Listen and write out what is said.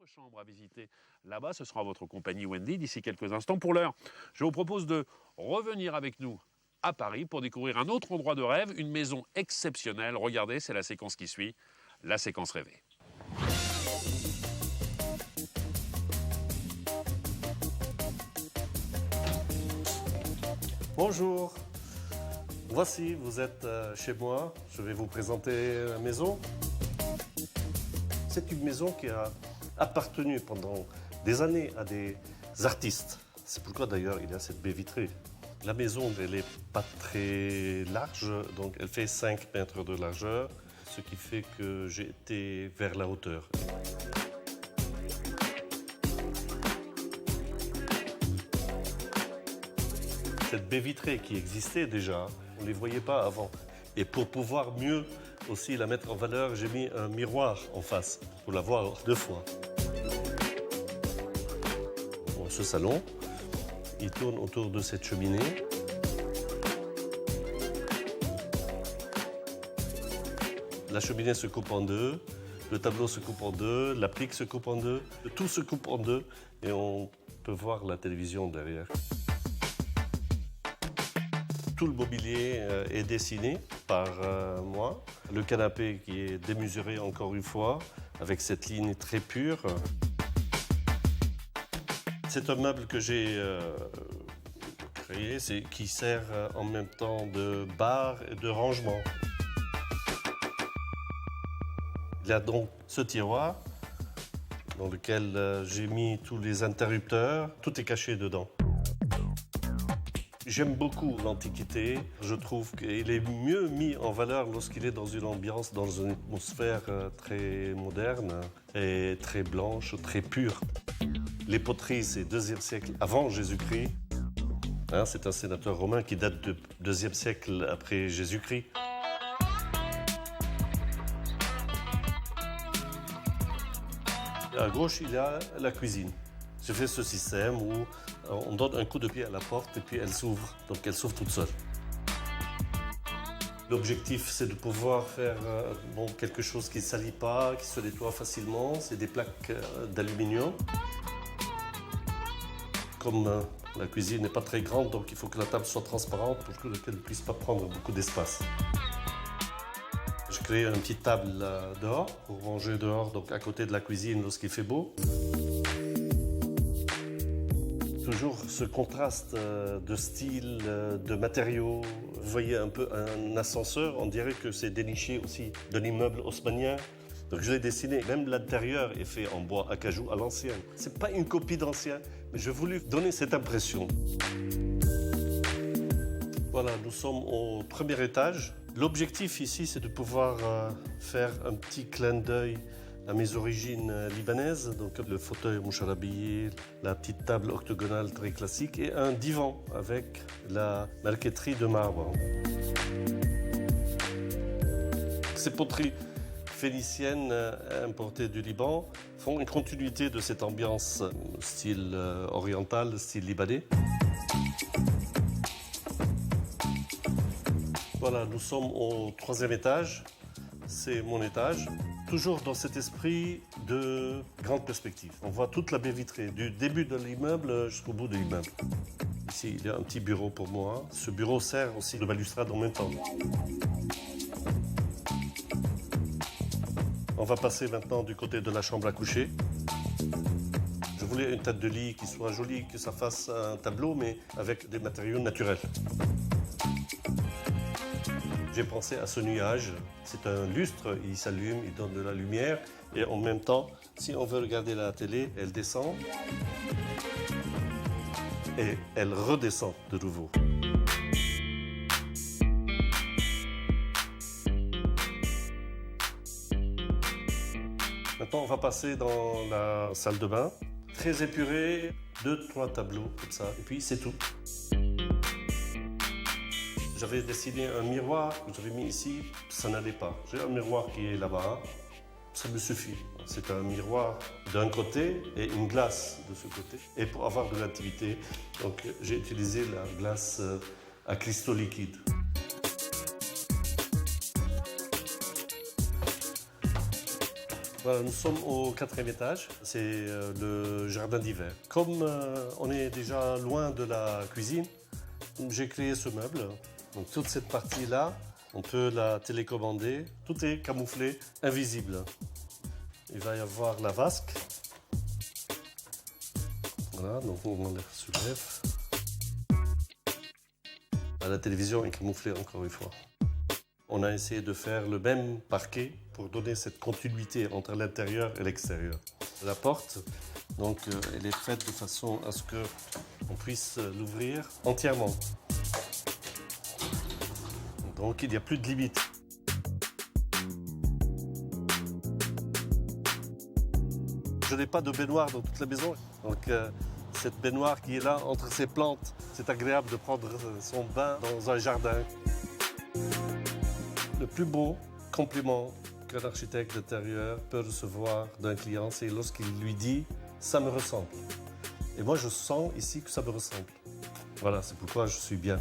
Chambre à visiter là-bas, ce sera votre compagnie Wendy d'ici quelques instants. Pour l'heure, je vous propose de revenir avec nous à Paris pour découvrir un autre endroit de rêve, une maison exceptionnelle. Regardez, c'est la séquence qui suit, la séquence rêvée. Bonjour, voici, vous êtes chez moi. Je vais vous présenter la maison. C'est une maison qui a appartenu pendant des années à des artistes. C'est pourquoi d'ailleurs il y a cette baie vitrée. La maison, elle n'est pas très large, donc elle fait 5 mètres de largeur, ce qui fait que j'ai été vers la hauteur. Cette baie vitrée qui existait déjà, on ne les voyait pas avant. Et pour pouvoir mieux aussi la mettre en valeur, j'ai mis un miroir en face pour la voir 2 fois. Bon, ce salon, il tourne autour de cette cheminée. La cheminée se coupe en deux, le tableau se coupe en deux, la pique se coupe en deux, tout se coupe en deux et on peut voir la télévision derrière. Tout le mobilier est dessiné par moi. Le canapé qui est démesuré encore une fois, avec cette ligne très pure. C'est un meuble que j'ai créé, qui sert en même temps de bar et de rangement. Il y a donc ce tiroir dans lequel j'ai mis tous les interrupteurs. Tout est caché dedans. J'aime beaucoup l'Antiquité. Je trouve qu'il est mieux mis en valeur lorsqu'il est dans une ambiance, dans une atmosphère très moderne et très blanche, très pure. Les poteries, c'est 2e siècle avant Jésus-Christ. Hein, c'est un sénateur romain qui date du 2e siècle après Jésus-Christ. À gauche, il y a la cuisine. Je fais ce système où on donne un coup de pied à la porte et puis elle s'ouvre. Donc elle s'ouvre toute seule. L'objectif, c'est de pouvoir faire quelque chose qui ne salit pas, qui se nettoie facilement. C'est des plaques d'aluminium. Comme la cuisine n'est pas très grande, donc il faut que la table soit transparente pour qu'elle ne puisse pas prendre beaucoup d'espace. Je crée une petite table dehors, pour ranger dehors, donc à côté de la cuisine lorsqu'il fait beau. Toujours ce contraste de style, de matériaux. Vous voyez un peu un ascenseur, on dirait que c'est déniché aussi de l'immeuble haussmannien. Donc je l'ai dessiné, même l'intérieur est fait en bois acajou à l'ancienne. C'est pas une copie d'ancien, mais j'ai voulu donner cette impression. Voilà, nous sommes au 1er étage. L'objectif ici, c'est de pouvoir faire un petit clin d'œil à mes origines libanaises, donc le fauteuil moucharabié, la petite table octogonale très classique et un divan avec la marqueterie de marbre. Ces poteries phéniciennes importées du Liban font une continuité de cette ambiance style oriental, style libanais. Voilà, nous sommes au 3e étage. C'est mon étage. Toujours dans cet esprit de grande perspective. On voit toute la baie vitrée, du début de l'immeuble jusqu'au bout de l'immeuble. Ici, il y a un petit bureau pour moi. Ce bureau sert aussi de balustrade en même temps. On va passer maintenant du côté de la chambre à coucher. Je voulais une tête de lit qui soit jolie, que ça fasse un tableau, mais avec des matériaux naturels. J'ai pensé à ce nuage. C'est un lustre, il s'allume, il donne de la lumière. Et en même temps, si on veut regarder la télé, elle descend. Et elle redescend de nouveau. Maintenant, on va passer dans la salle de bain. Très épuré, 2-3 tableaux comme ça. Et puis, c'est tout. J'avais dessiné un miroir que j'avais mis ici, ça n'allait pas. J'ai un miroir qui est là-bas, ça me suffit. C'est un miroir d'un côté et une glace de ce côté. Et pour avoir de l'intimité, donc j'ai utilisé la glace à cristaux liquides. Voilà, nous sommes au 4e étage, c'est le jardin d'hiver. Comme on est déjà loin de la cuisine, j'ai créé ce meuble. Donc toute cette partie-là, on peut la télécommander. Tout est camouflé, invisible. Il va y avoir la vasque. Voilà, donc on la soulève. La télévision est camouflée encore une fois. On a essayé de faire le même parquet pour donner cette continuité entre l'intérieur et l'extérieur. La porte, donc, elle est faite de façon à ce qu'on puisse l'ouvrir entièrement. Donc il n'y a plus de limite. Je n'ai pas de baignoire dans toute la maison. Donc cette baignoire qui est là entre ces plantes, c'est agréable de prendre son bain dans un jardin. Le plus beau compliment qu'un architecte d'intérieur peut recevoir d'un client, c'est lorsqu'il lui dit « ça me ressemble ». Et moi, je sens ici que ça me ressemble. Voilà, c'est pourquoi je suis bien.